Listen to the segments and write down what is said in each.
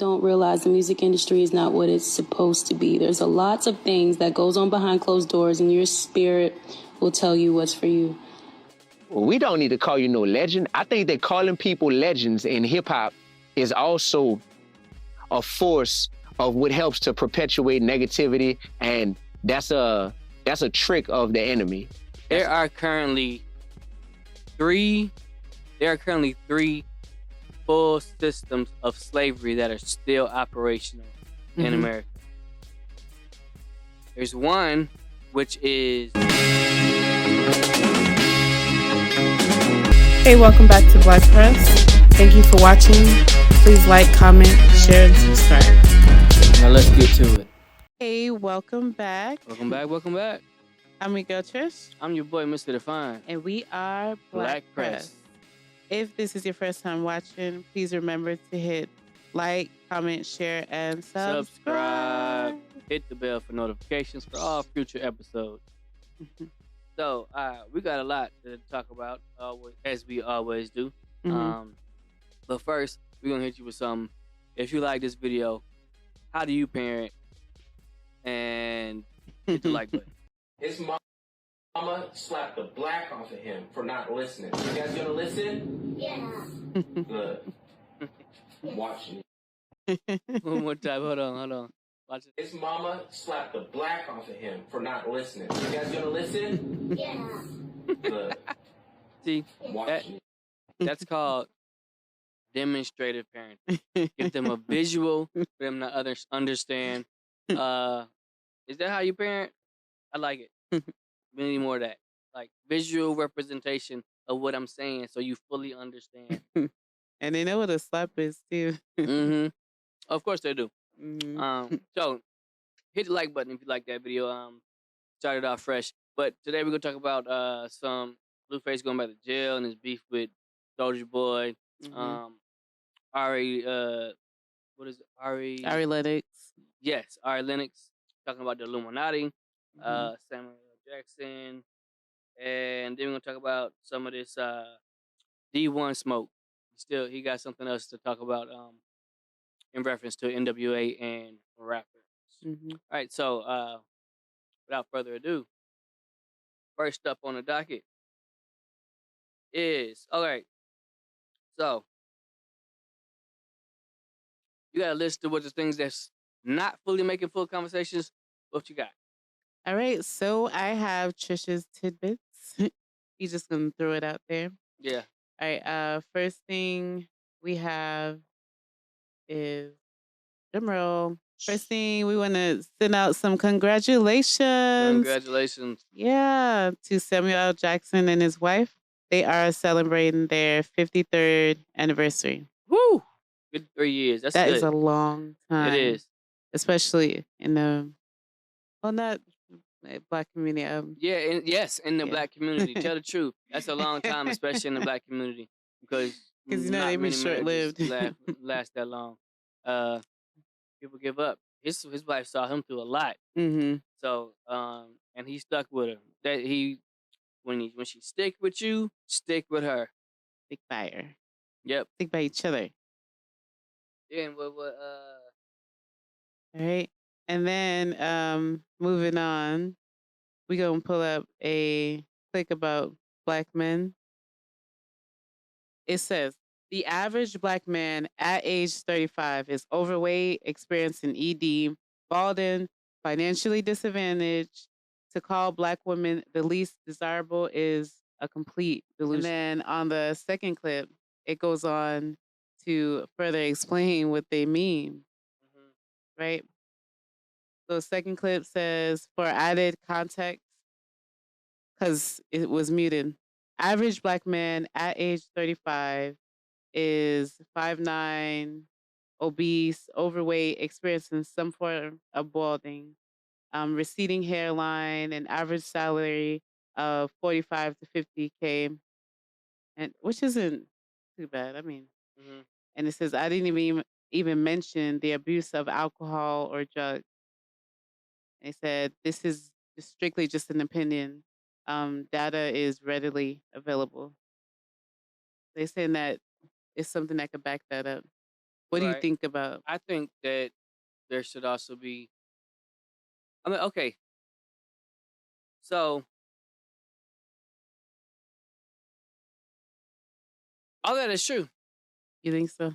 don't realize the music industry is not what it's supposed to be. There's a lots of things that goes on behind closed doors, and your spirit will tell you what's for you. Well, we don't need to call you no legend. I think that calling people legends in hip-hop is also a force of what helps to perpetuate negativity, and that's a trick of the enemy. There are currently three full systems of slavery that are still operational in America. There's one which is... Hey, welcome back to Black Press. Thank you for watching. Please like, comment, share, and subscribe. Now let's get to it. Hey, welcome back. Welcome back. I'm your girl Trish. I'm your boy, Mr. Define. And we are Black Press. If this is your first time watching, please remember to hit like, comment, share, and subscribe. Hit the bell for notifications for all future episodes. So, we got a lot to talk about, as we always do. But first, we're going to hit you with something. If you like this video, how do you parent? And hit the like button. His mama slapped the black off of him for not listening. You guys gonna listen? Yeah. Good. I'm watching it. One more time. Hold on. Watch it. His mama slapped the black off of him for not listening. You guys gonna listen? Yeah. Good. See, I'm watching it. that's called demonstrative parenting. Give them a visual for them to understand. Is that how you parent? I like it. We need more of that. Like visual representation of what I'm saying so you fully understand. And they know what a slap is too. Of course they do. So hit the like button if you like that video. Started off fresh. But today we're gonna talk about some Blueface going back to jail and his beef with Soulja Boy. Ari Lennox. Yes, Ari Lennox talking about the Illuminati, Samuel L. Jackson, and then we're gonna talk about some of this Dee-1 smoke. He got something else to talk about in reference to NWA and rappers. All right, so without further ado, first up on the docket is so you got a list of what the things that's not fully making full conversations. What you got? All right, so I have Trisha's tidbits. He's just gonna throw it out there. Yeah. All right. First thing we have is drumroll. First thing we want to send out some congratulations. Congratulations. Yeah, to Samuel L. Jackson and his wife. They are celebrating their 53rd anniversary. Woo! Good 3 years. That is a long time. It is, especially in the not Black community. In the Black community. Tell the truth. That's a long time, especially in the Black community, because they've been short-lived. last that long. People give up. His wife saw him through a lot. So and he stuck with her. That when she stick with you, stick with her. Stick by her. Yep. Stick by each other. Yeah, and what all right. And then moving on, we gonna pull up a clip about Black men. It says, the average Black man at age 35 is overweight, experiencing ED, balding, financially disadvantaged. To call Black women the least desirable is a complete delusion. And then on the second clip, it goes on to further explain what they mean, right? So second clip says, for added context, because it was muted, average Black man at age 35 is 5'9", obese, overweight, experiencing some form of balding, receding hairline, and average salary of 45 to 50K, and which isn't too bad. I mean, and it says, I didn't even mention the abuse of alcohol or drugs. They said, this is strictly just an opinion. Data is readily available. They're saying that it's something that could back that up. What do you Right. think about? I think that there should also be. I mean, okay. So all that is true. You think so?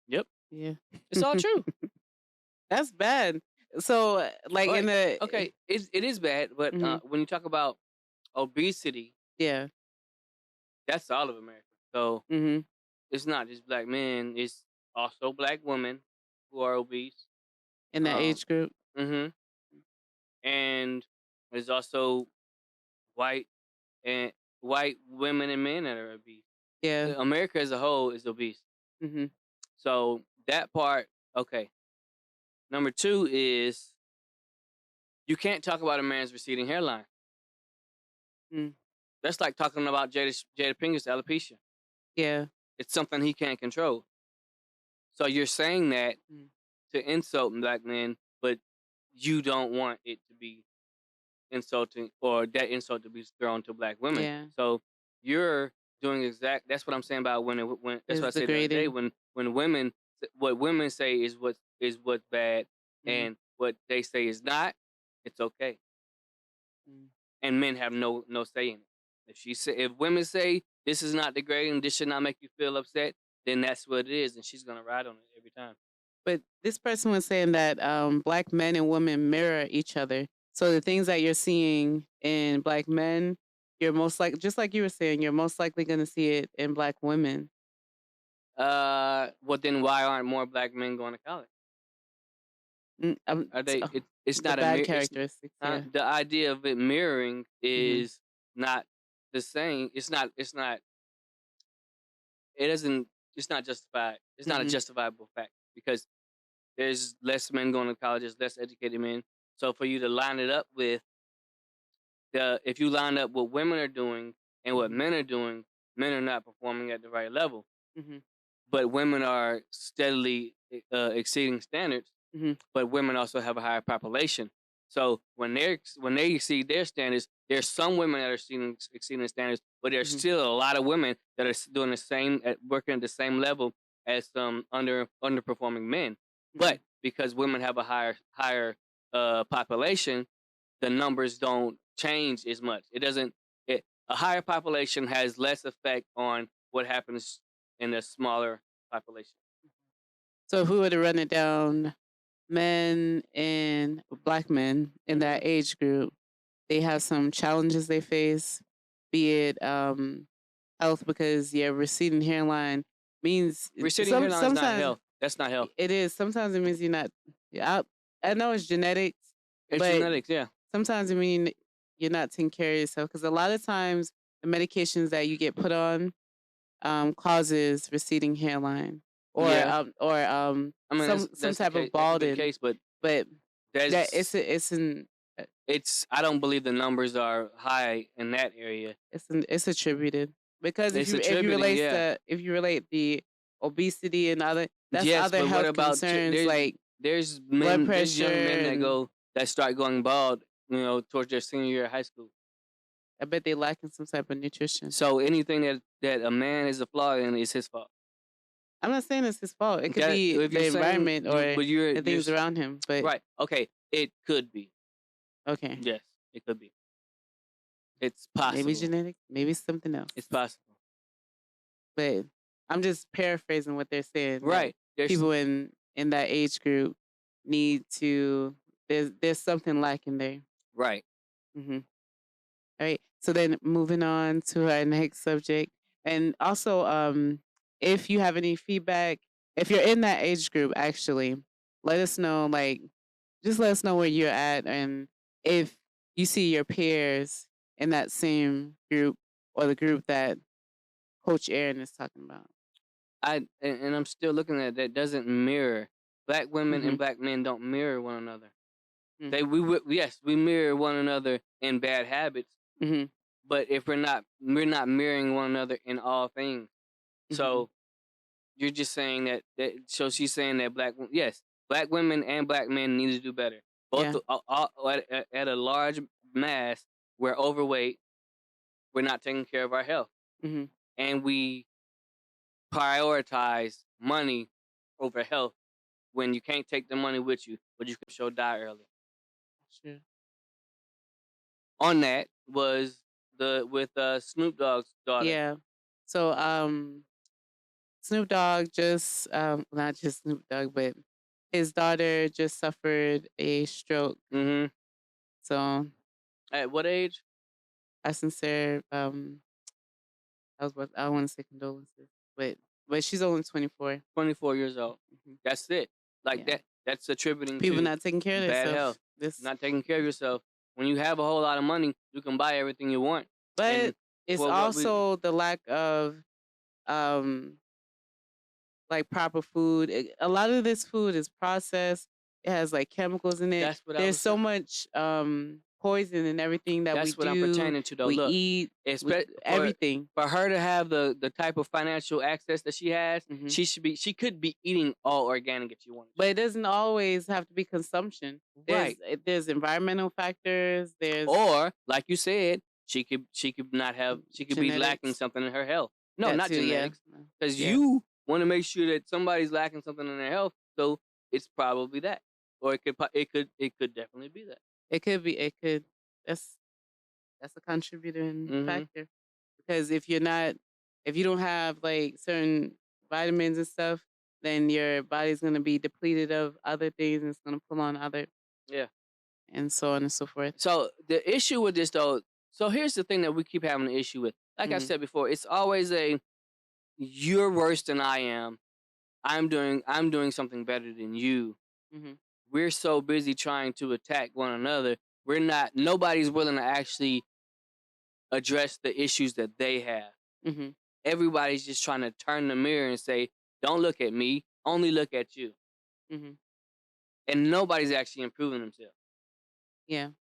Yep. Yeah. It's all true. That's bad. So, like in the Okay, it is bad, but Mhm. when you talk about obesity, yeah. that's all of America. So Mhm. it's not just black men; it's also black women who are obese. In that Um, age group. hmm And there's also white and white women and men that are obese. Yeah. America as a whole is obese. Mhm. So that part, okay. Number two is you can't talk about a man's receding hairline. Mm. That's like talking about Jada Pinkett's alopecia. Yeah. It's something he can't control. So you're saying that Mm. to insult black men, but you don't want it to be insulting or that insult to be thrown to black women. Yeah. So you're doing that's what I'm saying about when that's It's what I said the other day degrading. when women what women say is what's bad Mhm. and what they say is not, it's okay. Mm. And men have no say in it. If women say this is not degrading, this should not make you feel upset, then that's what it is, and she's gonna ride on it every time. But this person was saying that black men and women mirror each other. So the things that you're seeing in black men, you're most like just like you were saying, you're most likely going to see it in black women. Well then why aren't more black men going to college? Are they? So, It's the not a bad mirror. characteristics. Yeah. The idea of it mirroring is not the same. It's not. It doesn't. It's not justified. It's not a Mhm. justifiable fact because there's less men going to college. There's less educated men. So for you to line it up with if you line up what women are doing and what men are doing, men are not performing at the right level. Mhm. But women are steadily exceeding standards. Mhm. But women also have a higher population. So when they exceed their standards, there's some women that are exceeding standards, but there's Mhm. still a lot of women that are doing the same, working at the same level as some underperforming men. But because women have a higher population, the numbers don't change as much. It doesn't. A higher population has less effect on what happens in a smaller population. So if we were to run it down, men and black men in that age group, they have some challenges they face, be it health, because receding hairline means Receding hairline is not sometimes health. That's not health. it is. Sometimes it means you're not. I know it's genetics, It's but genetics, yeah. sometimes it means you're not taking care of yourself because a lot of times the medications that you get put on causes receding hairline or Yeah. I mean, some that's the type case. of That could be the balding. case, but But that that's it's an I don't believe the numbers are high in that area. it's attributed because It's if you attributing, relate yeah. if you relate the obesity and other Yes, other but what health about concerns like there's blood men, there's young men pressure that start going bald, towards their senior year of high school. I bet they lacking some type of nutrition. So anything that a man is a flaw in is his fault. I'm not saying it's his fault. It could That be if the you're saying environment or but the things around him. But right. Okay, it could be. okay, Yes, it could be. It's maybe possible. genetic, maybe something else. It's possible. But I'm just paraphrasing what they're saying. Right. That people in that age group need to. There's something lacking there. Right. Mm-hmm. All right. So then moving on to our next subject, and also if you have any feedback, if you're in that age group, actually, let us know. Like, just let us know where you're at, and if you see your peers in that same group or the group that Coach Aaron is talking about. And I'm still looking at that doesn't mirror. Black women Mhm. and black men don't mirror one another. Mm. Yes, we mirror one another in bad habits, Mhm. but if we're not mirroring one another in all things. So you're just saying so she's saying that black women and black men need to do better. Both Yeah. at a large mass, we're overweight. We're not taking care of our health, Mhm. and we prioritize money over health when you can't take the money with you, but you can sure die early. Sure. On that was with Snoop Dogg's daughter. Yeah. So Snoop Dogg just not just Snoop Dogg, but his daughter just suffered a stroke. Mm-hmm. So At what age? I sincere I don't want to say condolences, but she's only 24. 24 years old. Mhm. That's it. Like Yeah. that's attributing People to not taking care of bad themselves. health. This, Not taking care of yourself. When you have a whole lot of money, you can buy everything you want. but And it's for what we- also the lack of like proper food. A lot of this food is processed. It has like chemicals in it. That's what I There's was so saying. much poison in everything that That's we what I'm do. pertaining to, though. We Look, eat for everything. her to have the type of financial access that she has, Mhm. she could be eating all organic if she wanted to. But it doesn't always have to be consumption. Right. There's environmental factors. There's Or like you said, she could not have she could be lacking Genetics. something in her health. No, that not too, yeah. genetics. Because Yeah. you want to make sure that somebody's lacking something in their health, so it's probably that, or it could definitely be that. It could be. It could. That's a contributing Mhm. factor. Because if you don't have like certain vitamins and stuff, then your body's gonna be depleted of other things, and it's gonna pull on other, Yeah. and so on and so forth. So the issue with this though, so here's the thing that we keep having an issue with. Like I Mhm. said before, it's always you're worse than I am. I'm doing something better than you. Mhm. We're so busy trying to attack one another. Nobody's willing to actually address the issues that they have. Mhm. Everybody's just trying to turn the mirror and say, don't look at me, only look at you. Mhm. And nobody's actually improving themselves. Yeah.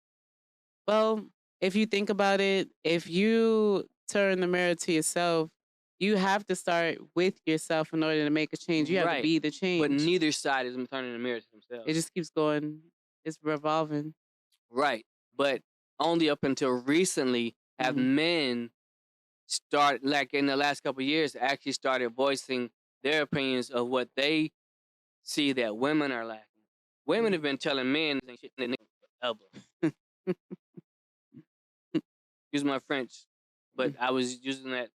Well, if you think about it, if you turn the mirror to yourself, you have to start with yourself in order to make a change. You have to Right. be the change. But neither side is turning the mirror to themselves. It just keeps going. It's revolving. Right. But only up until recently have Mhm. men start, like in the last couple of years, actually started voicing their opinions of what they see that women are lacking. Women have been telling men this ain't shit in their forever. Excuse my French, but I was using that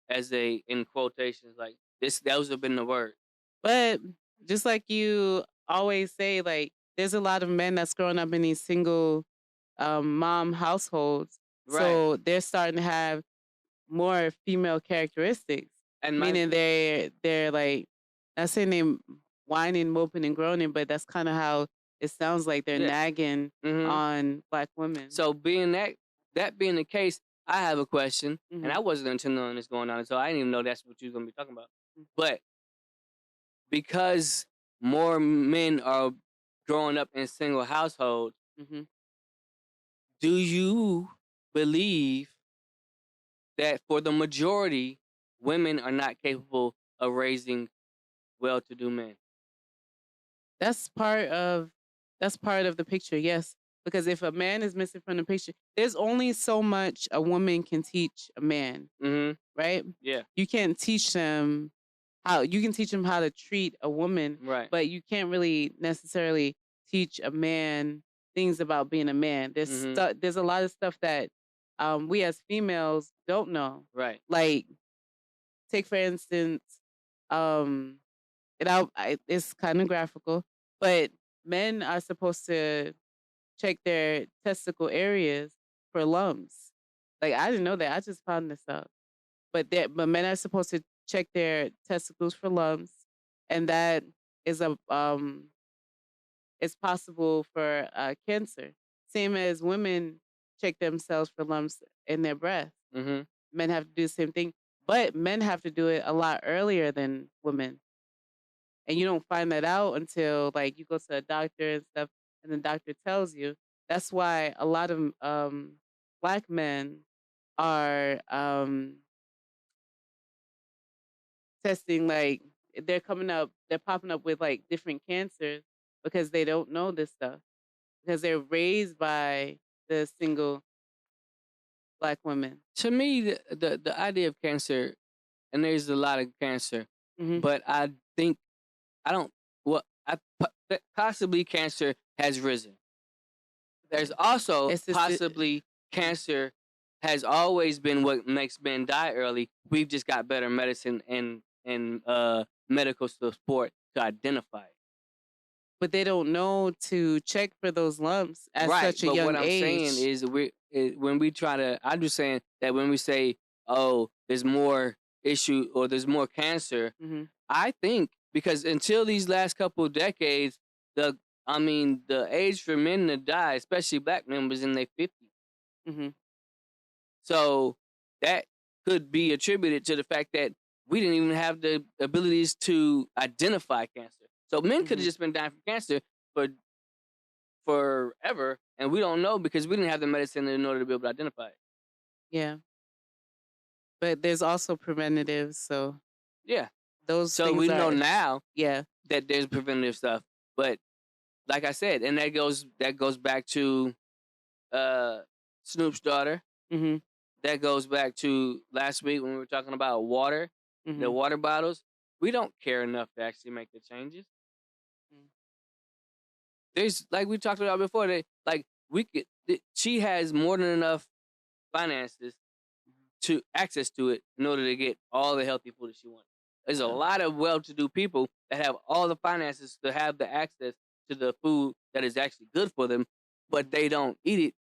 as in quotations, like those have been the word. But just like you always say, like there's a lot of men that's growing up in these single mom households. Right. So they're starting to have more female characteristics. And meaning they're like, not saying they whining, moping, and groaning, but that's kind of how it sounds like they're Yeah. nagging Mhm. on Black women. So being that being the case, I have a question, and Mhm. I wasn't intending on this going on, so I didn't even know that's what you were gonna be talking about. Mhm. But because more men are growing up in single households, Mhm. do you believe that for the majority, women are not capable of raising well-to-do men? That's part of the picture, yes. Because if a man is missing from the picture, there's only so much a woman can teach a man, Mm-hmm. right? Yeah. You can't teach them how to treat a woman, Right. but you can't really necessarily teach a man things about being a man. Mhm. There's a lot of stuff that we as females don't know. Right. Like, take for instance, um, it's kind of graphical, but men are supposed to check their testicle areas for lumps. Like, I didn't know that. I just found this out. But men are supposed to check their testicles for lumps, and that is it's possible for cancer. Same as women check themselves for lumps in their breast. Mm-hmm. Men have to do the same thing, but men have to do it a lot earlier than women. And you don't find that out until like you go to a doctor and stuff, and the doctor tells you. That's why a lot of Black men are testing, like they're popping up with like different cancers because they don't know this stuff, because they're raised by the single Black women. To me, the idea of cancer, and there's a lot of cancer, Mhm. but I think I don't. Well, possibly cancer has risen. There's also It's just possibly cancer has always been what makes men die early. We've just got better medicine and medical support to identify it. but they don't know to check for those lumps at Right, such a but young what I'm age. saying is when we try to, I'm just saying that when we say, oh, there's more issue or there's more cancer, I think because until these last couple of decades, the age for men to die, especially black men, was in their 50s. So that could be attributed to the fact that we didn't even have the abilities to identify cancer. So men could have just been dying from cancer for forever, and we don't know because we didn't have the medicine in order to be able to identify it. Yeah. But there's also preventatives, so Yeah. those So things we know are- now Yeah. that there's preventative stuff. But like I said, and that goes back to Snoop's daughter. That goes back to last week when we were talking about water, the water bottles. We don't care enough to actually make the changes. There's, like we talked about before, she has more than enough finances to access to it in order to get all the healthy food that she wants. There's a lot of well-to-do people that have all the finances to have the access to the food that is actually good for them, but they don't eat it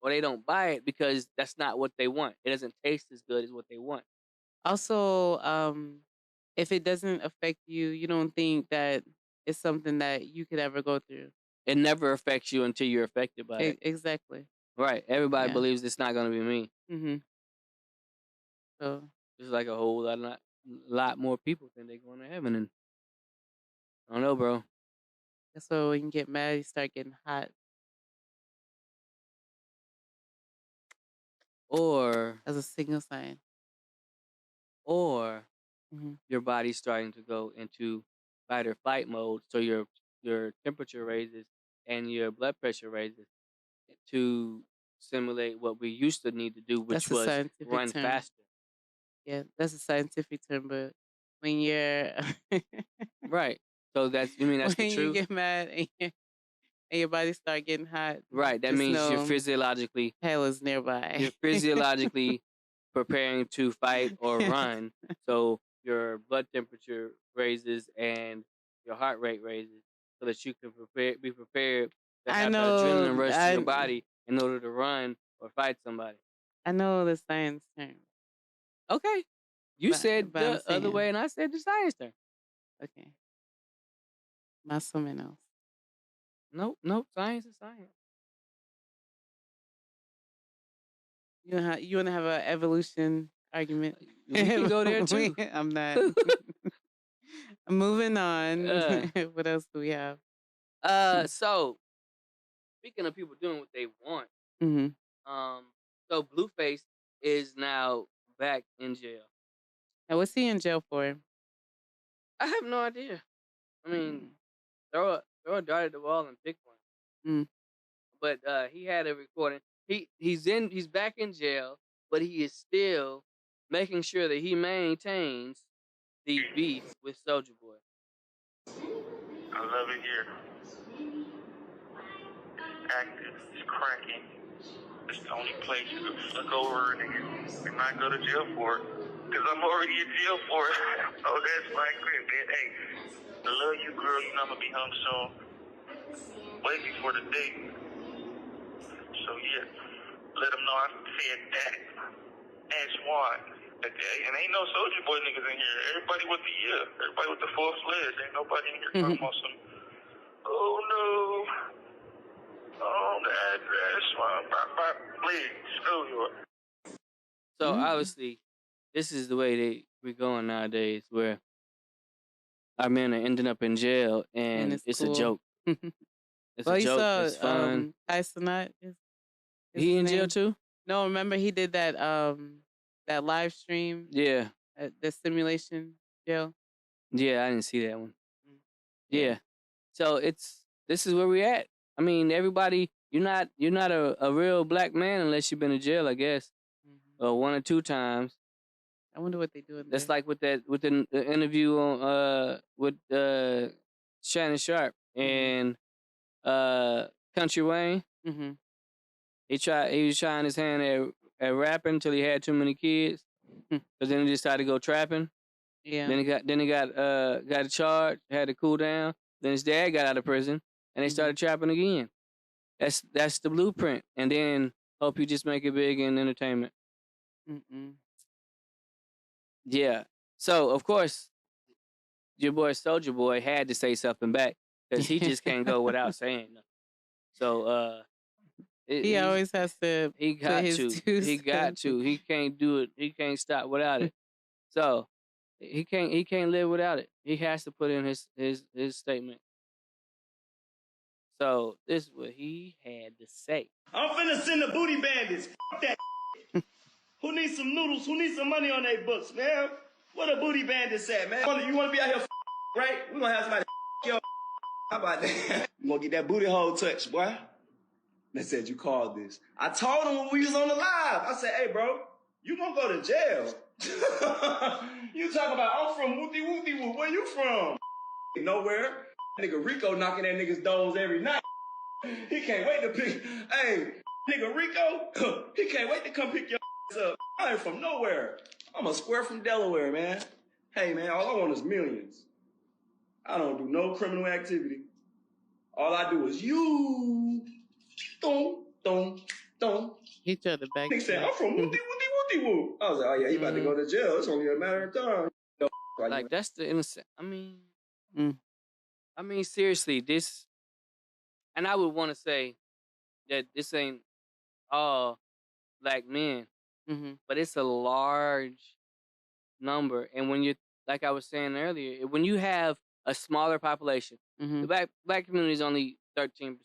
or they don't buy it because that's not what they want. It doesn't taste as good as what they want. Also, if it doesn't affect you, you don't think that it's something that you could ever go through. It never affects you until you're affected by it. Exactly. Right. Everybody Yeah. believes it's not going to be me. So There's like a whole lot more people think they're going to heaven, and I don't know, bro. that's why when you get mad, you start getting hot. Or As a signal sign. Or your body's starting to go into fight or flight mode, so your temperature raises and your blood pressure raises to simulate what we used to need to do, which That's a was scientific run term. faster. Yeah, that's a scientific term, but when you're Right. So that's the when you truth. get mad and your body start getting hot, Right. That just means you're know physiologically hell is nearby. preparing to fight or run. So your blood temperature raises and your heart rate raises so that you can be prepared to I have the know, adrenaline rush to your I- body in order to run or fight somebody. I know the science term. Okay. You But- said but I'm the other saying- way and I said the science term. Okay. Not something else. Nope. Science is science. You want to have an evolution argument? We can go there too. I'm not. Moving on. What else do we have? So speaking of people doing what they want, Mm-hmm. so Blueface is now back in jail. And what's he in jail for? I have no idea. I mean, throw a dart at the wall and pick one. Mm. But he had a recording. He's back in jail, but he is still making sure that he maintains the beef with Soulja Boy. I love it here. Active, it's cracking. It's the only place you can flick over and not go to jail for it. Because I'm already in jail for it. Oh, that's my crib, man. Hey, I love you, girl. You know I'm going to be home soon. Way before the date. So, yeah, let them know I said that. Ask why. And ain't no Soulja Boy niggas in here. Everybody with the full fledged. Ain't nobody in here talking about some, oh, no. Oh, the address. Please, screw you. So obviously, this is the way we're going nowadays, where our men are ending up in jail, and it's cool. a joke. It's Well, a you joke. saw It's fun. Tysonite. He in jail too? No, remember he did that that live stream Yeah. at the simulation jail. Yeah, I didn't see that one. Yeah. So this is where we at. I mean, everybody, you're not a real black man unless you've been to jail, I guess, or 1 or 2 times. I wonder what they do in That's there. like with the interview on with Shannon Sharp and Country Wayne. Mm-hmm. He was trying his hand at rapping until he had too many kids. But then he decided to go trapping. Yeah. Then he got charged, had to cool down. Then his dad got out of prison, and they started trapping again. That's the blueprint. And then hope you just make it big in entertainment. Mm-mm. Yeah. So of course, your boy Soulja Boy had to say something back because he just can't go without saying nothing. So he always has to. He got his to. 2 He got cents. to. He can't do it. He can't stop without it. So he can't live without it. He has to put in his statement. So this is what he had to say. I'm finna send the booty bandits. Fuck that. Who needs some noodles? Who needs some money on their books, man? What a booty bandits at, man? You wanna be out here, right? We gonna have somebody yo. How about that? You gonna get that booty hole touch, boy? They said you called this. I told him when we was on the live. I said, hey, bro, you gonna go to jail. You talking about, I'm from Wooty. Where you from? Nowhere. Nigga Rico knocking that nigga's doors every night. He can't wait to pick. Hey, nigga Rico, he can't wait to come pick your ass up. I ain't from nowhere. I'm a square from Delaware, man. Hey, man, all I want is millions. I don't do no criminal activity. All I do is you. Don't. He tried to back. He said, I'm from Wooty. I was like, oh yeah, he about to go to jail. It's only a matter of time. Like that's the innocent. I mean, seriously, this, and I would want to say that this ain't all black men, but it's a large number. And when you, like I was saying earlier, when you have a smaller population, the black community is only 13%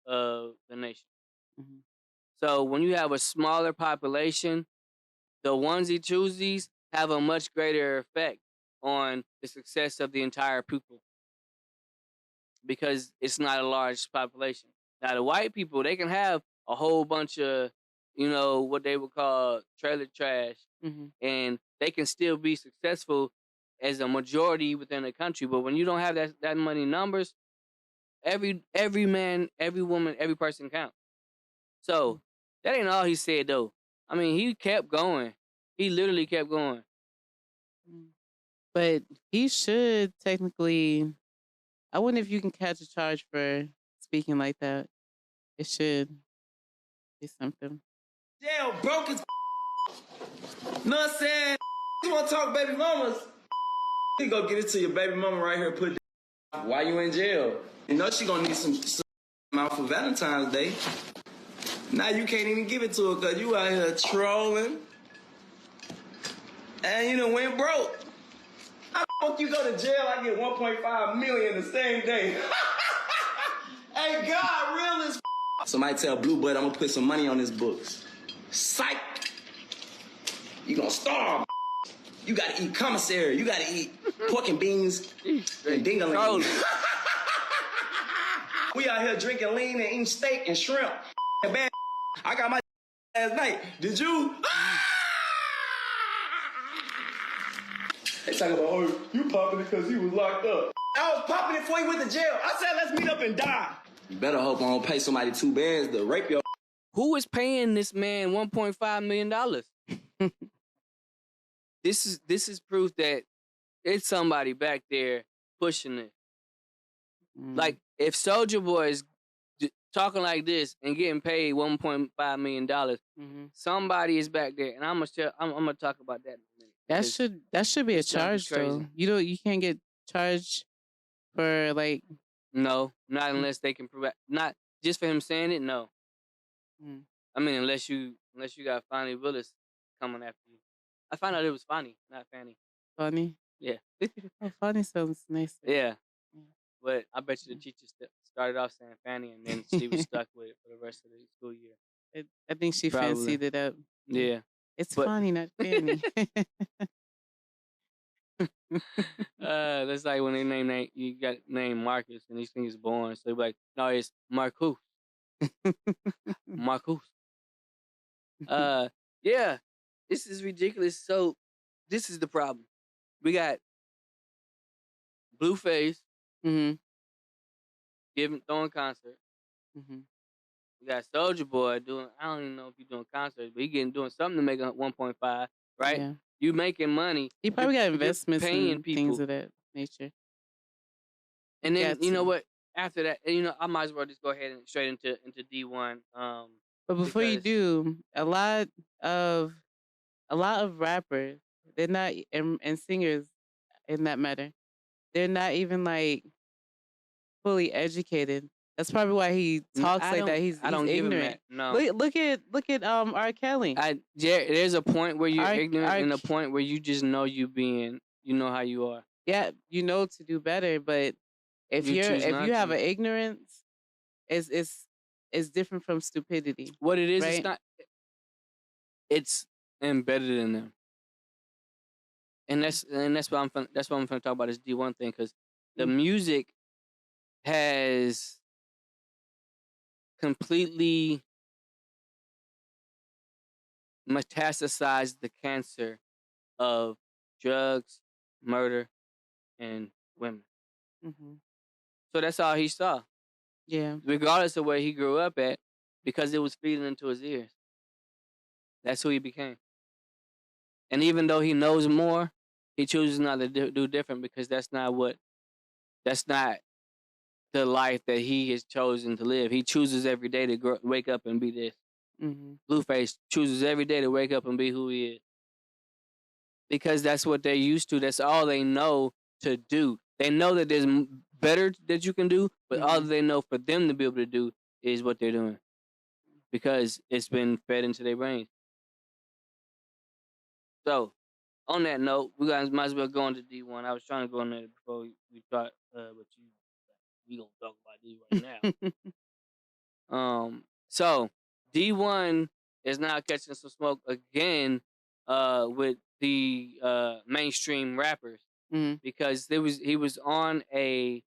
of the nation. So when you have a smaller population, the onesie-twosies have a much greater effect on the success of the entire people because it's not a large population. Now, the white people, they can have a whole bunch of, what they would call trailer trash, and they can still be successful as a majority within the country. But when you don't have that many numbers, every man, every woman, every person counts. So that ain't all he said, though. I mean, he kept going. He literally kept going. But he should technically. I wonder if you can catch a charge for speaking like that. It should be something. Jail broke as know what I'm saying? You want to talk baby mamas? You go get it to your baby mama right here. Put why you in jail? You know she gonna need some out for Valentine's Day. Now you can't even give it to her because you out here trolling. And you done went broke. How the fuck you go to jail? I get 1.5 million the same day. Hey, God, real as Somebody tell Blue Bud I'm gonna put some money on his books. Psych! You gonna starve. You gotta eat commissary. You gotta eat pork and beans and ding-a-ling. We out here drinking lean and eating steak and shrimp. And man, I got my last night. Did you? They talking about, oh, you popping it because he was locked up. I was popping it before he went to jail. I said, let's meet up and die. You better hope I don't pay somebody $2 bands to rape your. Who is paying this man $1.5 million? This is proof that it's somebody back there pushing it. Like, if Soulja Boy is talking like this and getting paid $1.5 million, somebody is back there, and I'm gonna talk about that in a minute. That should be a charge though. You can't get charged for like. No, not unless they can prove it. Not just for him saying it. No. I mean, unless you got Fannie Willis coming after you. I found out it was Fannie, not Fannie. Fannie? Yeah. Oh, Fannie sounds nice. Yeah. But I bet you the teacher started off saying Fannie, and then she was stuck with it for the rest of the school year. I think she fancied it up. Yeah. It's Fannie, not Fannie. That's like when they you got named Marcus, and these things born. So they're like, no, it's Marcus. Marcus. Yeah. This is ridiculous. So this is the problem. We got Blueface, throwing concerts. Mm-hmm. You got Soulja Boy doing. I don't even know if he's doing concerts, but he doing something to make 1.5. Right? Yeah. You making money. He probably got You're investments paying and people. things of that nature. And then Got you know to. what? After that, I might as well just go ahead and straight into Dee-1. But before you Because do, a lot of rappers, they're not and singers in that matter, they're not even like fully educated. That's probably why he talks like that. He's I don't give him ignorant. that. No. Look at R. Kelly. There's a point where you're R. ignorant R. and a point where you just know you know how you are. Yeah, you know to do better, but if You choose if not you have to. an ignorance, it's different from stupidity. What it is, right? it's embedded in them. And that's what I'm going to talk about this Dee-1 thing, because the music has completely metastasized the cancer of drugs, murder, and women. Mm-hmm. So that's all he saw. Yeah. Regardless of where he grew up at, because it was feeding into his ears. That's who he became. And even though he knows more, he chooses not to do different, because that's not the life that he has chosen to live. He chooses every day to wake up and be this. Mm-hmm. Blueface chooses every day to wake up and be who he is. Because that's what they're used to. That's all they know to do. They know that there's better that you can do, but all they know for them to be able to do is what they're doing. Because it's been fed into their brains. So, on that note, we guys might as well go on to Dee-1. I was trying to go on there before we start, but we gonna talk about Dee right now. So Dee-1 is now catching some smoke again, with the mainstream rappers, because he was on a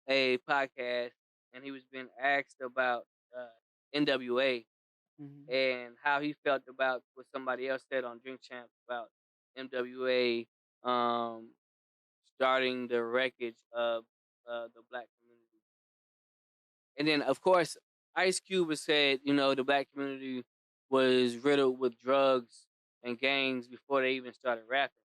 podcast, and he was being asked about NWA. And how he felt about what somebody else said on Drink Champs about NWA starting the wreckage of the black community. And then, of course, Ice Cube has said, the black community was riddled with drugs and gangs before they even started rapping.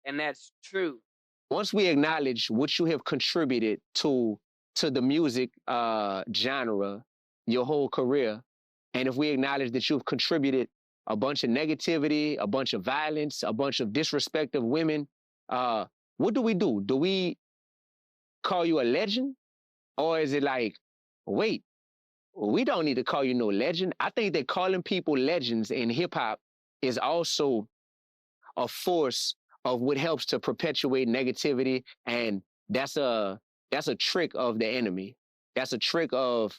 And that's true. Once we acknowledge what you have contributed to the music genre your whole career, and if we acknowledge that you've contributed a bunch of negativity, a bunch of violence, a bunch of disrespect of women, what do? Do we call you a legend? Or is it like, wait, we don't need to call you no legend? I think that calling people legends in hip hop is also a force of what helps to perpetuate negativity, and that's a trick of the enemy. That's a trick of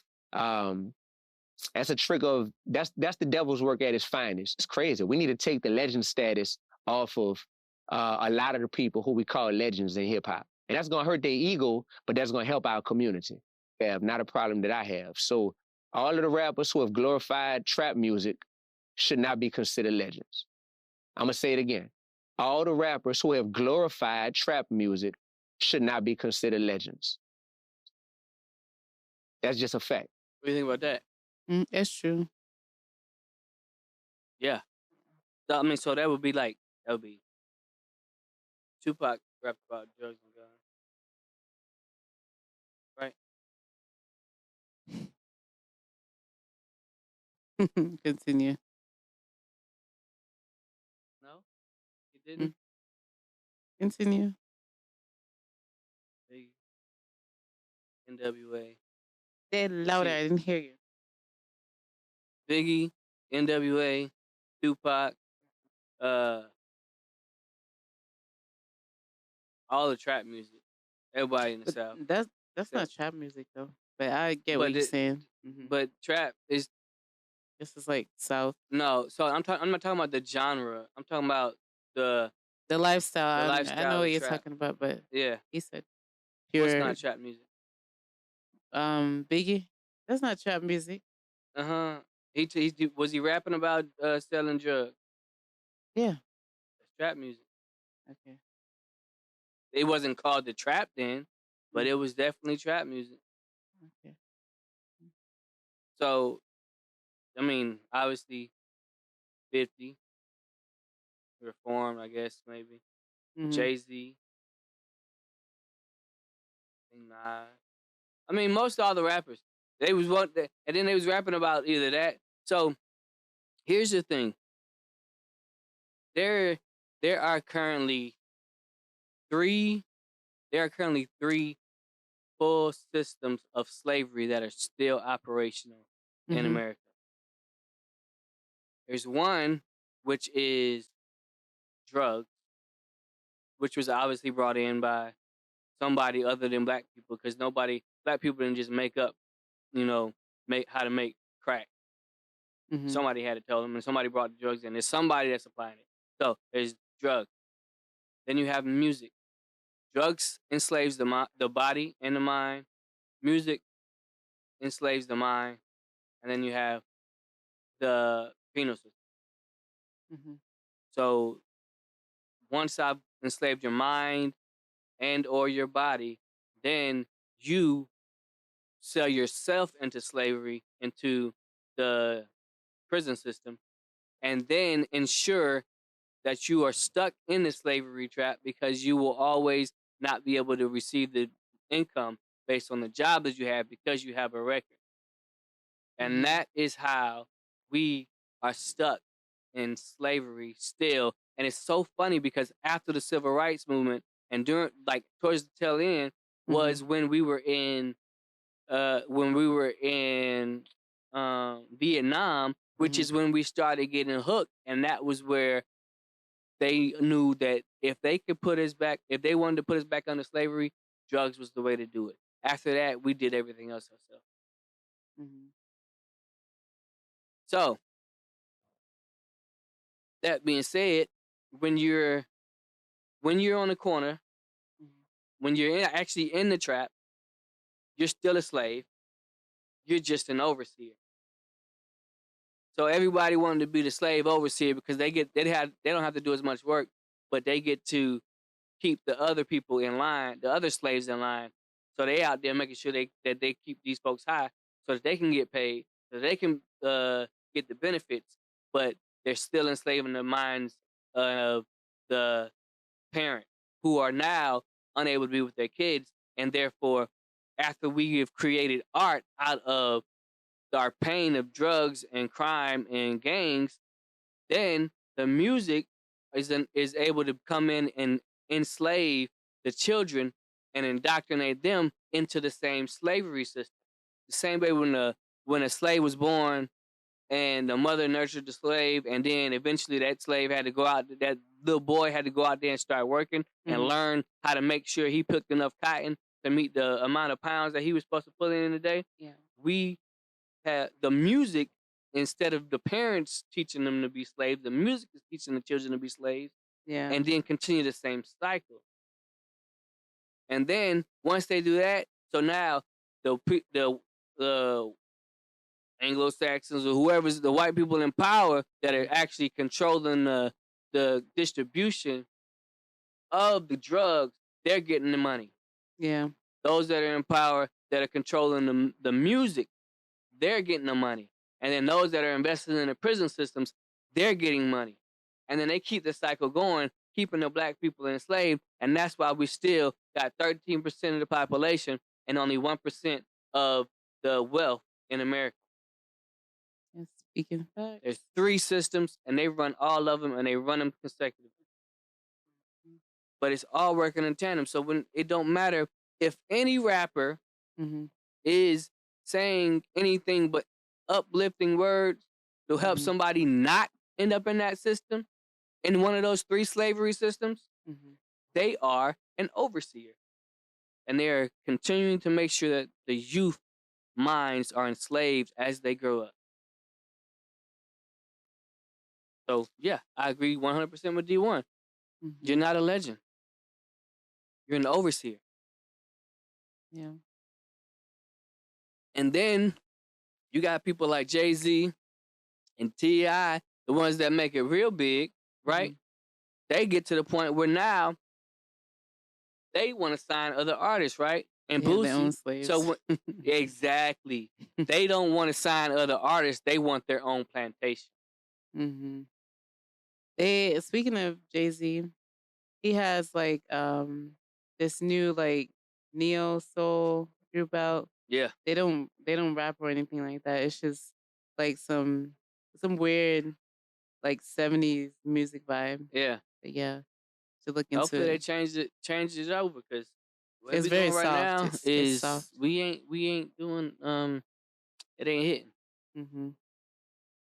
that's the devil's work at its finest. It's crazy. We need to take the legend status off of a lot of the people who we call legends in hip hop, and that's gonna hurt their ego, but that's gonna help our community. Yeah, not a problem that I have. So all of the rappers who have glorified trap music should not be considered legends. I'm gonna say it again. All the rappers who have glorified trap music should not be considered legends. That's just a fact. What do you think about that? That's true. Yeah. So, I mean, so that would be Tupac rapped about drugs and guns. Right? Continue. No? He didn't? Continue. Big NWA. Say it louder. I didn't hear you. Biggie, NWA, Tupac, all the trap music. Everybody in the South. That's not trap music though. But I get what you're saying. But trap is. This is like South. No, so I'm not talking about the genre. I'm talking about the lifestyle. The lifestyle. I know what you're trap. talking about, but Yeah, he said pure. what's not trap music? Biggie. That's not trap music. Was he rapping about selling drugs? Yeah. That's trap music. Okay. It wasn't called the trap then, but it was definitely trap music. Okay. So, I mean, obviously, 50 reformed, I guess maybe. Mhm. Jay-Z, Nas. I mean, most all the rappers, they was and then they was rapping about either that. So here's the thing: there are currently three full systems of slavery that are still operational in Mhm. America. There's one which is drugs, which was obviously brought in by somebody other than black people, because black people didn't just make up, make how to make crack. Mhm. Somebody had to tell them, and somebody brought the drugs in. There's somebody that's supplying it. So there's drugs. Then you have music. Drugs enslaves the body and the mind. Music enslaves the mind, and then you have the penal system. Mhm. So once I've enslaved your mind and or your body, then you sell yourself into slavery, into the prison system, and then ensure that you are stuck in the slavery trap because you will always not be able to receive the income based on the job that you have because you have a record. And that is how we are stuck in slavery still. And it's so funny because after the civil rights movement and during, like, towards the tail end was when we were in Vietnam, which is when we started getting hooked. And that was where they knew that if they could put us back, if they wanted to put us back under slavery, drugs was the way to do it. After that, we did everything else ourselves. Mhm. So, that being said, when you're on the corner, when you're actually in the trap, you're still a slave. You're just an overseer. So everybody wanted to be the slave overseer because they don't have to do as much work, but they get to keep the other people in line, the other slaves in line. So they out there making sure that they keep these folks high so that they can get paid, so they can get the benefits, but they're still enslaving the minds of the parent who are now unable to be with their kids. And therefore, after we have created art out of our pain of drugs and crime and gangs, then the music is able to come in and enslave the children and indoctrinate them into the same slavery system. The same way when a slave was born and the mother nurtured the slave, and then eventually that slave had to go out, that little boy had to go out there and start working and learn how to make sure he picked enough cotton to meet the amount of pounds that he was supposed to put in a day. Yeah. We had the music, instead of the parents teaching them to be slaves, the music is teaching the children to be slaves. Yeah. And then continue the same cycle. And then once they do that, so now the Anglo-Saxons or whoever's the white people in power that are actually controlling the distribution of the drugs, they're getting the money. Yeah. Those that are in power that are controlling the music, they're getting the money. And then those that are invested in the prison systems, they're getting money. And then they keep the cycle going, keeping the black people enslaved. And that's why we still got 13% of the population and only 1% of the wealth in America. And speaking facts. There's 3 systems, and they run all of them, and they run them consecutively. But it's all working in tandem. So when it don't matter if any rapper is saying anything but uplifting words to help somebody not end up in that system, in one of those 3 slavery systems, they are an overseer. And they are continuing to make sure that the youth minds are enslaved as they grow up. So, yeah, I agree 100% with Dee-1. You're not a legend. You're an overseer. Yeah. And then you got people like Jay-Z and T.I., the ones that make it real big, right? They get to the point where now they want to sign other artists, right? And They have their own Boosie. slaves. So exactly, they don't want to sign other artists. They want their own plantation. Mm-hmm. Speaking of Jay-Z, he has like this new like neo soul group out. Yeah. They don't rap or anything like that. It's just like some weird like 70s music vibe. Yeah. But yeah, to look into Hopefully they it. change it over because what It's we very doing right soft. now It's is soft. we ain't doing it ain't hitting. Mm-hmm.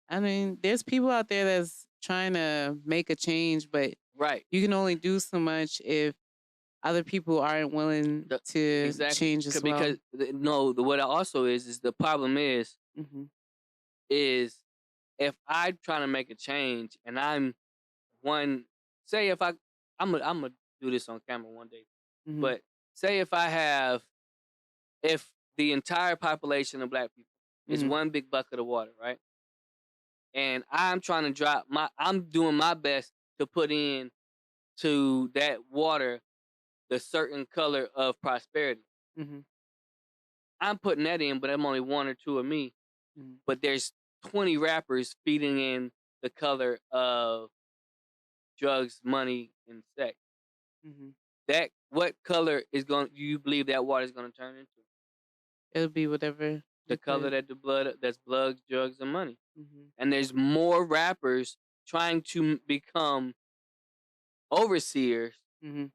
I mean, there's people out there that's trying to make a change, but Right. you can only do so much if other people aren't willing to Exactly. change as well. Because what also is the problem is Mm-hmm. is if I'm trying to make a change and I'm one, say if I'm gonna do this on camera one day, Mm-hmm. but say if the entire population of black people is Mhm. one big bucket of water, right? And I'm trying to I'm doing my best to put in to that water the certain color of prosperity. Mm-hmm. I'm putting that in, but I'm only one or two of me. Mhm. But there's 20 rappers feeding in the color of drugs, money, and sex. Mm-hmm. What color do you believe that water is going to turn into? It'll be whatever The color that's blood, drugs, and money. Mm-hmm. And there's more rappers trying to become overseers Mm-hmm.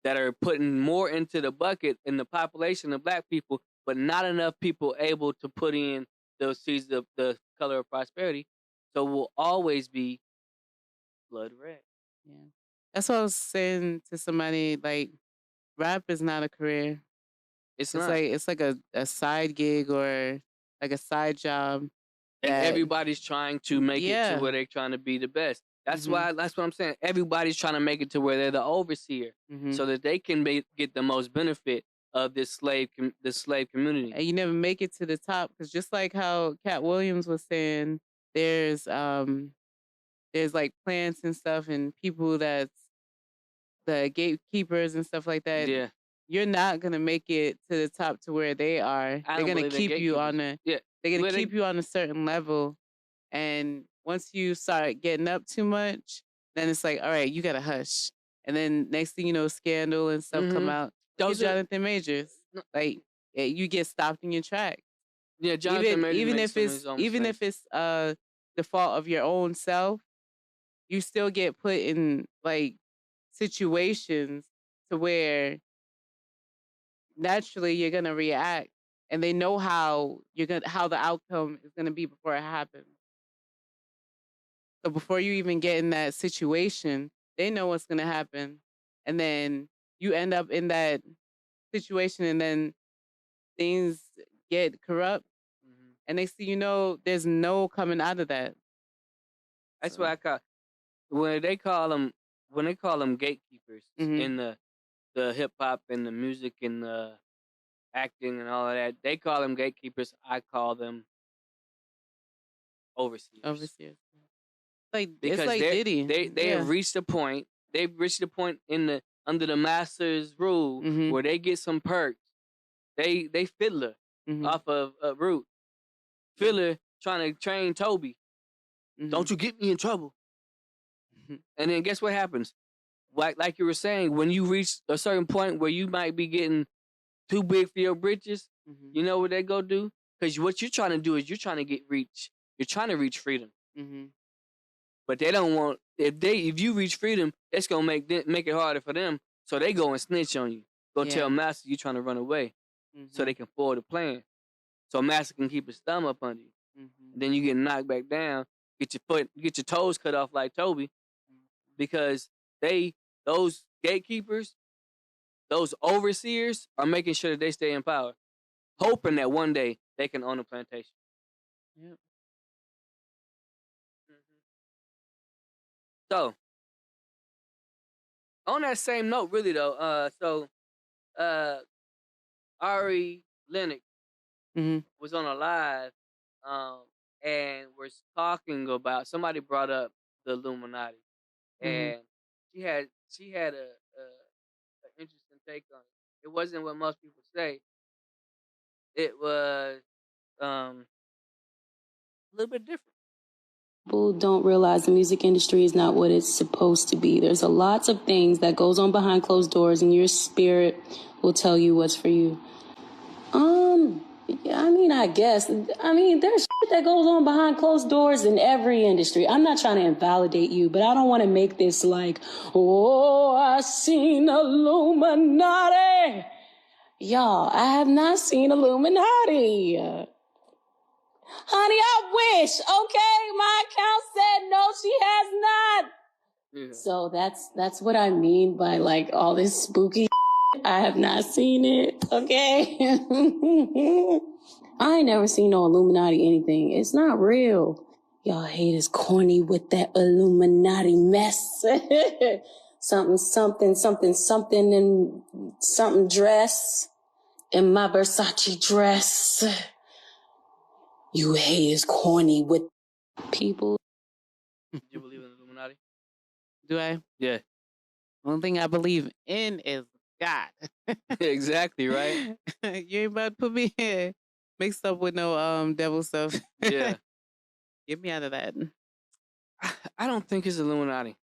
that are putting more into the bucket in the population of black people, but not enough people able to put in those seeds of the color of prosperity. So we'll always be blood red. Yeah. That's what I was saying to somebody, like, rap is not a career. It's It's not. like a side gig or like a side job. And that- everybody's trying to make it Yeah. to where they're trying to be the best. That's Mhm. that's what I'm saying. Everybody's trying to make it to where they're the overseer, Mhm. so that they can get the most benefit of this slave community. And you never make it to the top because just like how Cat Williams was saying, there's like plants and stuff and people that's the gatekeepers and stuff like that. Yeah. You're not gonna make it to the top to where they are. I They're don't gonna believe in keep you on gatekeepers. a Yeah. they're gonna Well, keep you on a certain level. And once you start getting up too much, then it's like, all right, you gotta hush. And then next thing you know, scandal and stuff come Mhm. out. Those are- Jonathan Majors. No. Like you get stopped in your tracks. Yeah, Jonathan Majors even makes if some of it's his own even if mistakes. it's the fault of your own self, you still get put in like situations to where naturally you're gonna react, and they know how the outcome is gonna be before it happens. So before you even get in that situation, they know what's gonna happen, and then you end up in that situation, and then things get corrupt, Mhm. and next thing you know, there's no coming out of that. That's So- what I call when they call them gatekeepers Mhm. in the hip hop and the music and the acting and all of that. They call them gatekeepers. I call them overseers. Overseers. Like Because it's like Diddy. they have reached a point. They've reached a point under the master's rule Mhm. where they get some perks. They fiddler Mhm. off of Root. Fiddler trying to train Toby. Mhm. Don't you get me in trouble. Mhm. And then guess what happens? Like you were saying, when you reach a certain point where you might be getting too big for your britches, Mhm. you know what they go do? Because what you're trying to do is you're trying to reach freedom. Mhm. But they don't want if you reach freedom, it's gonna make it harder for them. So they go and snitch on you. Go Yeah. tell Master you trying to run away, so they can forward the plan. So Master can keep his thumb up under you. Mhm. Then you get knocked back down, get your toes cut off like Toby, because those gatekeepers, those overseers are making sure that they stay in power, hoping that one day they can own a plantation. Yep. So, on that same note, really though, Ari Lennox Mhm. was on a live, and was talking about somebody brought up the Illuminati, Mhm. and she had an interesting take on it. It wasn't what most people say. It was a little bit different. People don't realize the music industry is not what it's supposed to be. There's a lots of things that goes on behind closed doors, and your spirit will tell you what's for you. I mean, I guess. I mean, there's shit that goes on behind closed doors in every industry. I'm not trying to invalidate you, but I don't want to make this like, oh, I seen Illuminati. Y'all, I have not seen Illuminati. Honey, I wish. Okay, my account said no, she has not. Yeah. So that's what I mean by like all this spooky. I have not seen it. Okay. I ain't never seen no Illuminati anything. It's not real. Y'all haters corny with that Illuminati mess. something, and something dress in my Versace dress. You haters corny with people. Do you believe in the Illuminati? Do I? Yeah. One thing I believe in is God. Exactly, right? You ain't about to put me here mixed up with no devil stuff. Yeah. Get me out of that. I don't think it's Illuminati.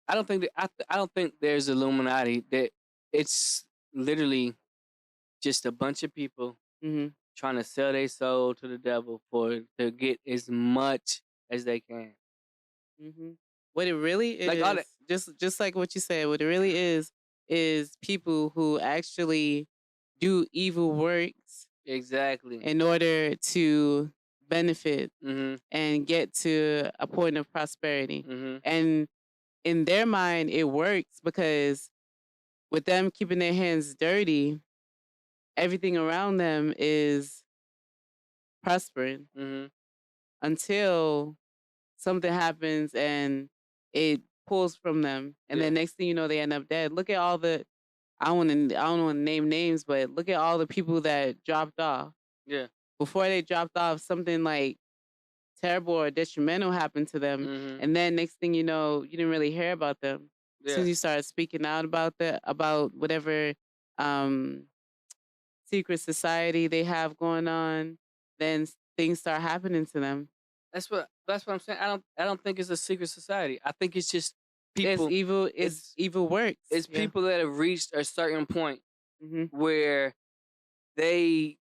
I don't think I don't think there's Illuminati. That it's literally just a bunch of people Mm-hmm. trying to sell their soul to the devil to get as much as they can. Mm-hmm. What it really is, Like all that- just like what you said, what it really is people who actually do evil works Exactly. in order to benefit Mm-hmm. and get to a point of prosperity. Mm-hmm. And in their mind, it works because with them keeping their hands dirty, everything around them is prospering Mm-hmm. until something happens and it pulls from them, and then next thing you know, they end up dead. Look at all the I don't want to name names, but look at all the people that dropped off. Yeah. Before they dropped off, something like terrible or detrimental happened to them, Mm-hmm. and then next thing you know, you didn't really hear about them. As soon as you started speaking out about whatever secret society they have going on, then things start happening to them. That's what I'm saying. I don't think it's a secret society. I think it's just people. It's evil. It's evil works. It's people that have reached a certain point Mm-hmm. where they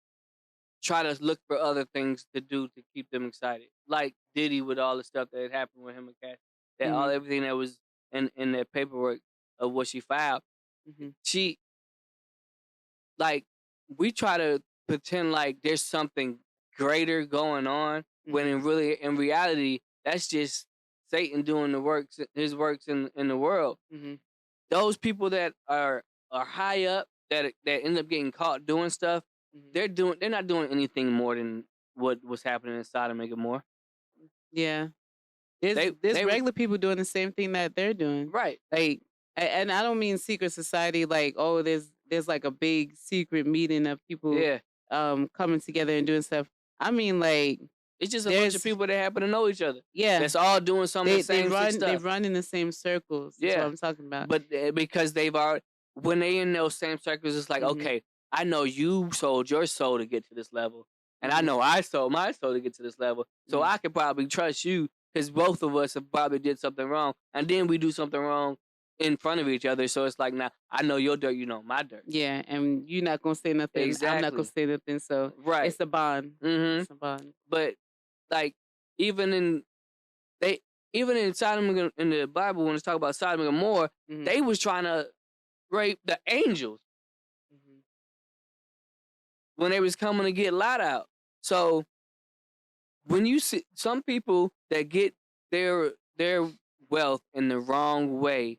try to look for other things to do to keep them excited. Like Diddy with all the stuff that had happened with him and Cash. That all everything that was in that paperwork of what she filed. Mm-hmm. She we try to pretend like there's something greater going on when in reality that's just Satan doing his works in the world. Mm-hmm. Those people that are high up that end up getting caught doing stuff, they're not doing anything more than what was happening in Sodom and Gomorrah. Yeah. There's regular people doing the same thing that they're doing. Right. Like, and I don't mean secret society like, oh, there's like a big secret meeting of people coming together and doing stuff. I mean, like, it's just a bunch of people that happen to know each other. Yeah. That's all doing some of the same stuff. They run in the same circles. That's what I'm talking about. But because when they in those same circles, it's like, okay, I know you sold your soul to get to this level. And I know I sold my soul to get to this level. So I could probably trust you because both of us have probably did something wrong. And then we do something wrong in front of each other. So it's like, now I know your dirt, you know my dirt. Yeah, and you're not going to say nothing. Exactly. I'm not going to say nothing. So it's a bond. Mm-hmm. It's a bond. But like even in Sodom in the Bible, when it's talking about Sodom and Gomorrah, they was trying to rape the angels when they was coming to get Lot out. So when you see some people that get their wealth in the wrong way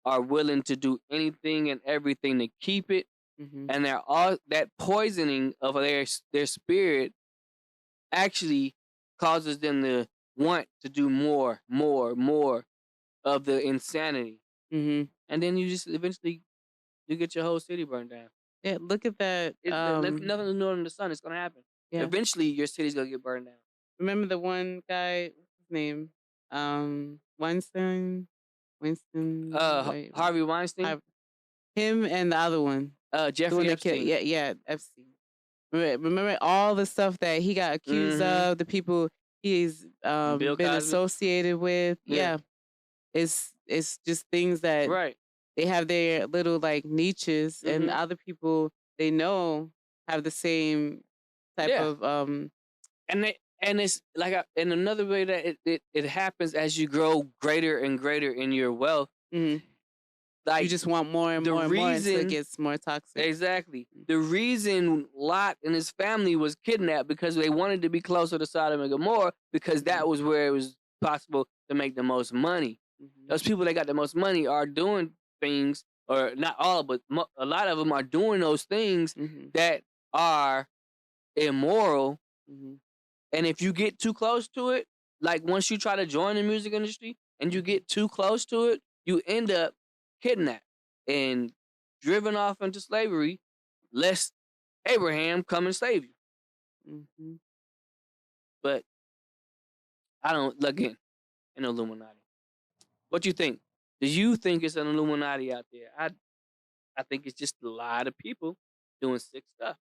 are willing to do anything and everything to keep it, and they're all that poisoning of their spirit actually causes them to want to do more of the insanity. Mm-hmm. And then you just eventually you get your whole city burned down. Yeah, look at that. Nothing's new under the sun. It's gonna happen. Yeah. Eventually, your city's gonna get burned down. Remember the one guy? What's his name? Winston. Harvey Weinstein. Him and the other one. The Jeffrey one that killed, Epstein. yeah, Epstein. Remember all the stuff that he got accused of, the people he's Bill been Cosby. associated with. Yeah. It's just things that Right. they have their little like niches, and other people they know have the same type Yeah. of And it's like in another way that it happens as you grow greater and greater in your wealth. Like you just want more and more and more until it gets more toxic. Exactly. The reason Lot and his family was kidnapped because they wanted to be closer to Sodom and Gomorrah because that was where it was possible to make the most money. Those people that got the most money are doing things, or not all, but a lot of them are doing those things that are immoral. And if you get too close to it, like once you try to join the music industry and you get too close to it, you end up kidnapped and driven off into slavery, lest Abraham come and save you. But I don't, again, an Illuminati. What you think? Do you think it's an Illuminati out there? I think it's just a lot of people doing sick stuff.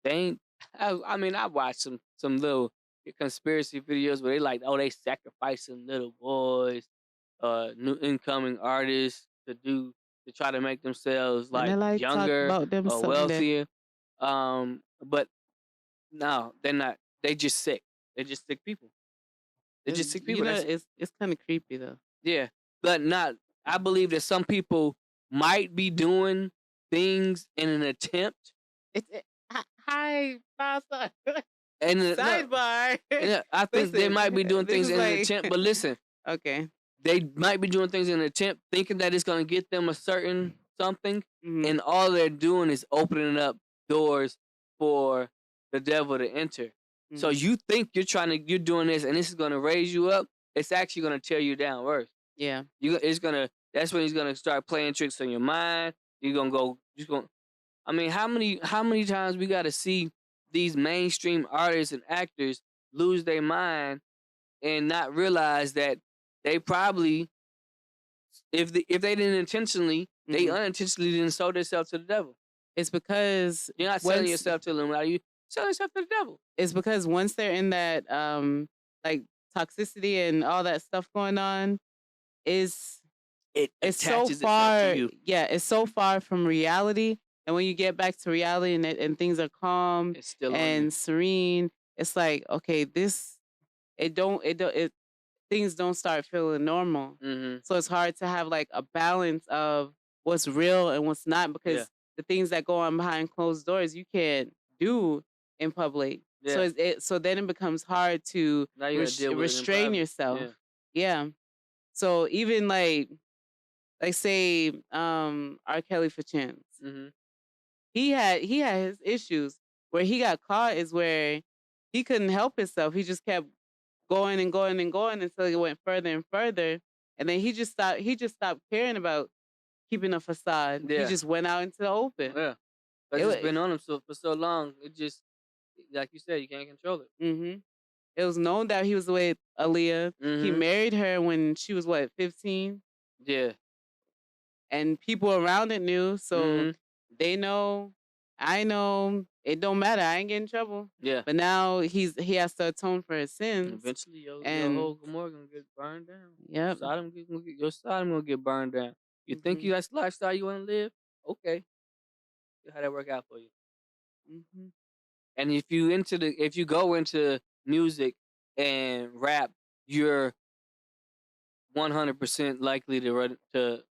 They ain't, I mean, I watched some little conspiracy videos where they like, oh, they sacrificing little boys, new incoming artists to try to make themselves like younger or wealthier. But no, they're not. They just sick. They're just sick people. They're just sick people. You know, it's kind of creepy though. Yeah, but not. I believe that some people might be doing things in an attempt. Hi, Pasta. And sidebar. Yeah, I think they might be doing things in an attempt. But listen, okay, they might be doing things in an attempt, thinking that it's going to get them a certain something, and all they're doing is opening up doors for the devil to enter. So you think you're doing this, and this is going to raise you up. It's actually going to tear you down worse. Yeah, that's when he's going to start playing tricks on your mind. You're going to go. I mean, how many times we got to see these mainstream artists and actors lose their mind and not realize that they probably, if they didn't intentionally, they unintentionally didn't sold themselves to the devil. It's because you're not selling yourself to Illuminati, you selling yourself to the devil. It's because once they're in that like toxicity and all that stuff going on, it's so far. Yeah, it's so far from reality. And when you get back to reality and things are calm and serene, it's like, okay, things don't start feeling normal. So it's hard to have like a balance of what's real and what's not, because the things that go on behind closed doors you can't do in public. So then it becomes hard to restrain yourself. Yeah. So even like say R. Kelly for chance. He had his issues. Where he got caught is where he couldn't help himself. He just kept going and going and going until it went further and further. And then he just stopped caring about keeping a facade. He just went out into the open. Yeah. But it's been on him for so long. It just, like you said, you can't control it. It was known that he was with Aaliyah. He married her when she was 15? Yeah. And people around it knew, so they know, I know, it don't matter. I ain't getting in trouble. Yeah. But now he has to atone for his sins. Eventually, your whole Gomorrah gonna get burned down. Yep. Your Sodom gonna get burned down. You think that's the lifestyle you want to live? Okay. See how that work out for you. And if you go into music and rap, you're 100% likely to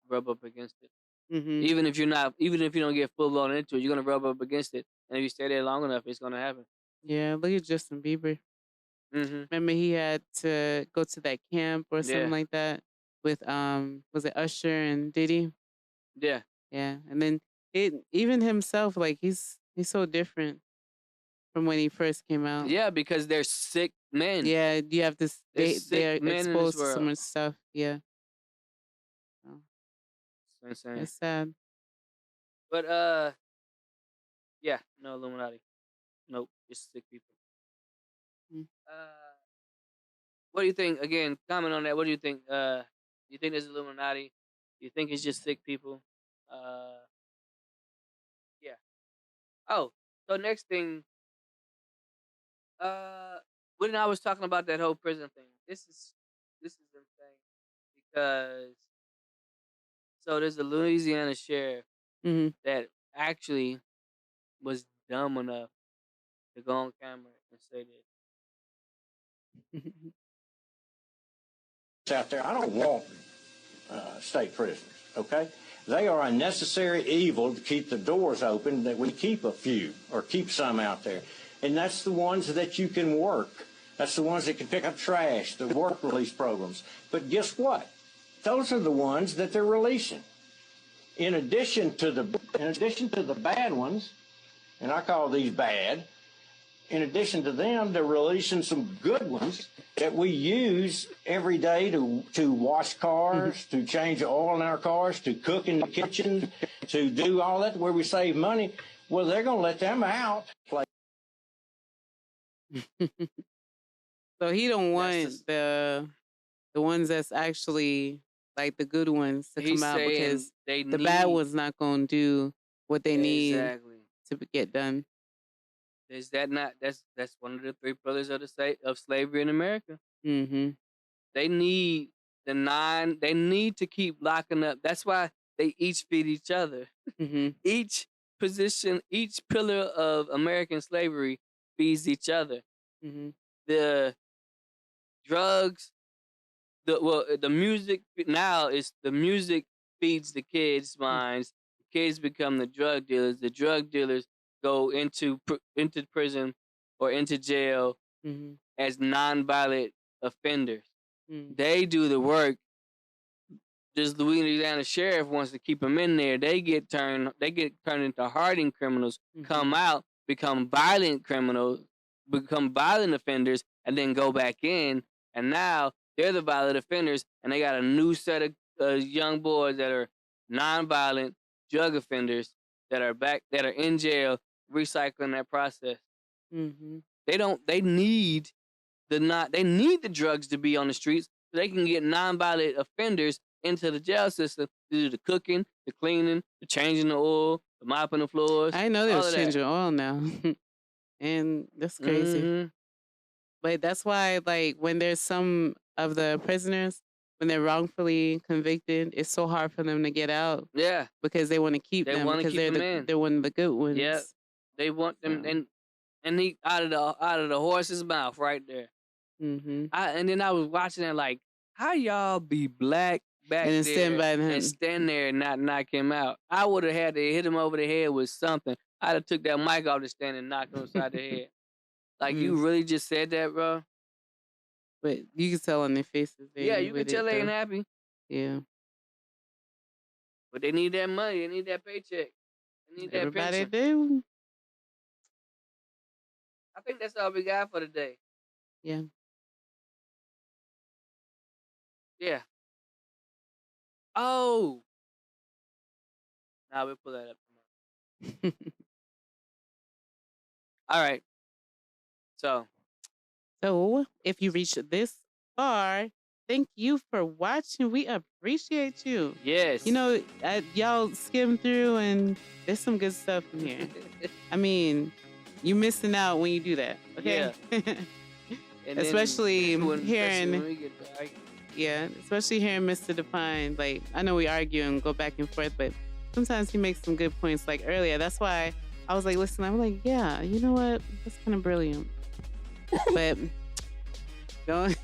rub up against it. Even if you don't get full blown into it, you're gonna rub up against it. And if you stay there long enough, it's gonna happen. Yeah, look at Justin Bieber. Remember he had to go to that camp or something like that with was it Usher and Diddy? Yeah. Yeah, and then even himself, like he's so different from when he first came out. Yeah, because they're sick men. Yeah, you have this. They're exposed to so world. much stuff. Yeah. Insane. It's sad. But yeah, no Illuminati. Nope, just sick people. What do you think? Again, comment on that. What do you think? You think there's Illuminati? You think it's just sick people? Oh, so next thing, when I was talking about that whole prison thing, this is insane because so there's a Louisiana sheriff hmm that actually was dumb enough to go on camera and say this. Out there, I don't want state prisoners, okay? They are a necessary evil to keep the doors open, that we keep a few or keep some out there. And that's the ones that you can work. That's the ones that can pick up trash, the work release programs. But guess what? Those are the ones that they're releasing. In addition to the bad ones, and I call these bad, in addition to them, they're releasing some good ones that we use every day to wash cars, to change oil in our cars, to cook in the kitchen, to do all that where we save money. Well, they're going to let them out. So he don't want the ones that's actually like the good ones to He's come out saying because they the bad need- ones not going to do what they need Exactly. to get done. Is that not? That's one of the three pillars of of slavery in America. Mm-hmm. They need They need to keep locking up. That's why they each feed each other. Mm-hmm. Each position, each pillar of American slavery feeds each other. Mm-hmm. The drugs, the music now is the music feeds the kids' minds. The kids become the drug dealers. The drug dealers go into prison or into jail Mm-hmm. as nonviolent offenders. Mm-hmm. They do the work. This Louisiana sheriff wants to keep them in there. They get turned into hardened criminals, come out, become violent criminals, become violent offenders, and then go back in. And now they're the violent offenders, and they got a new set of young boys that are nonviolent drug offenders that are in jail, recycling that process. Mm-hmm. They need the drugs to be on the streets so they can get nonviolent offenders into the jail system to do the cooking, the cleaning, the changing the oil, the mopping the floors. I know they all was of that. changing oil now. And that's crazy. Mhm. But that's why, like, when there's some of the prisoners, when they're wrongfully convicted, it's so hard for them to get out Yeah, because they want to keep They them wanna because keep them in. they're one of the good ones. Yep. They want them Yeah. and he out of the horse's mouth right there. Mm-hmm. And then I was watching it like, how y'all be black back And then there stand by him. and stand there and not knock him out? I would have had to hit him over the head with something. I'd have took that mic off the stand and knocked him upside the head. Like, you really just said that, bro? But you can tell on their faces. Yeah, you can with tell it, they ain't though. happy. Yeah. But they need that money. They need that paycheck. They need that Everybody pension. do. I think that's all we got for today. Yeah. Yeah. Oh. Nah, we'll pull that up tomorrow. All right. So, So, if you reached this far, thank you for watching. We appreciate you. yes. You know, y'all skim through and there's some good stuff in here. I mean, you missing out when you do that. Okay. And then especially when hearing, we get to argue. yeah, especially hearing Mr. Define. Like, I know we argue and go back and forth, but sometimes he makes some good points. Like earlier, that's why I was like, listen, I'm like, yeah, you know what? That's kind of brilliant. But don't.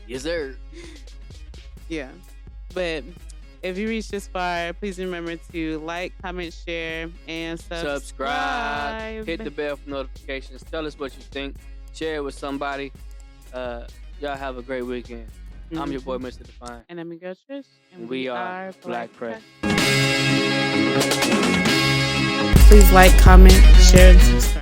Yes, sir. Yeah. But if you reach this far, please remember to like, comment, share, and subscribe. Hit the bell for notifications. Tell us what you think. Share it with somebody. Y'all have a great weekend. I'm your boy, Mr. Define. And I'm your girl, Trish. And we are Black Press. Please like, comment, share, and subscribe.